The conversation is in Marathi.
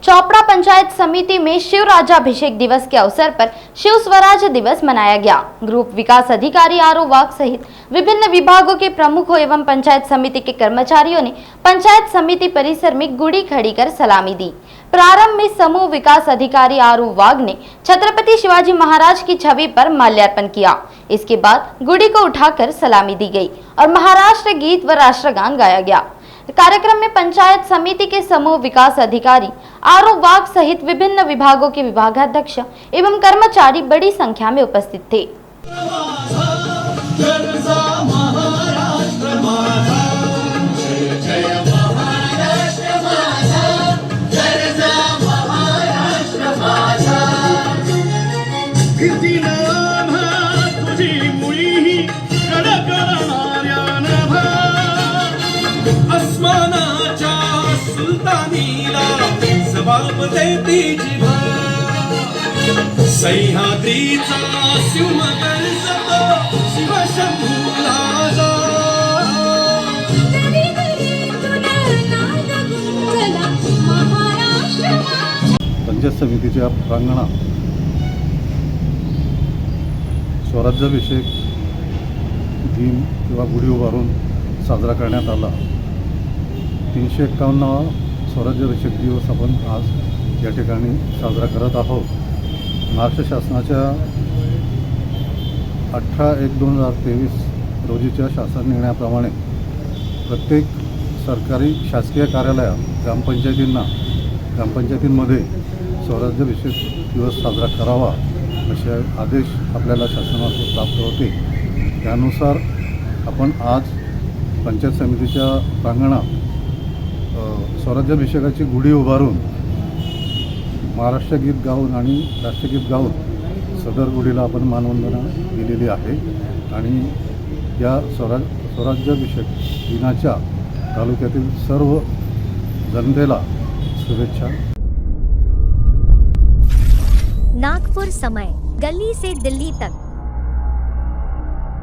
चोपड़ा पंचायत समिति में शिव राज्याभिषेक दिवस के अवसर पर शिव स्वराज दिवस मनाया गया। ग्रुप विकास अधिकारी आरओ वाघ सहित विभिन्न विभागों के प्रमुखों एवं पंचायत समिति के कर्मचारियों ने पंचायत समिति परिसर में गुड़ी खड़ी कर सलामी दी। प्रारंभ में समूह विकास अधिकारी आरओ वाघ ने छत्रपति शिवाजी महाराज की छवि पर माल्यार्पण किया। इसके बाद गुड़ी को उठाकर सलामी दी गई और महाराष्ट्र गीत व राष्ट्रगान गाया गया। कार्यक्रम में पंचायत समिति के समूह विकास अधिकारी आरओ वाघ सहित विभिन्न विभागों के विभागाध्यक्ष एवं कर्मचारी बड़ी संख्या में उपस्थित थे। सह्याद्रीचा शिवमगर सतो शिवशंभूला जा पंचायत समितीच्या प्रांगणात स्वराज्याभिषेक दिन किंवा गुढी उभारून साजरा करण्यात आला। 351वा स्वराज्याभिषेक दिवस आपण आज या ठिकाणी साजरा करत आहोत। महाराष्ट्र शासनाच्या 18/1/2023 रोजीच्या शासन निर्णयाप्रमाणे प्रत्येक सरकारी शासकीय कार्यालयात ग्रामपंचायतींमध्ये स्वराज्याभिषेक दिवस साजरा करावा असे आदेश आपल्याला शासनातून प्राप्त होते। त्यानुसार आपण आज पंचायत समितीच्या प्रांगणात स्वराज्याभिषेकाची गुढी उभारून महाराष्ट्र गीत गाऊन आणि राष्ट्रगीत गाऊन सदर गुढीला आपण मानवंदना दिलेली आहे आणि या स्वराज्याभिषेक दिनाच्या तालुक्यातील सर्व जनतेला शुभेच्छा। नागपुर समय, गली से दिल्ली तक।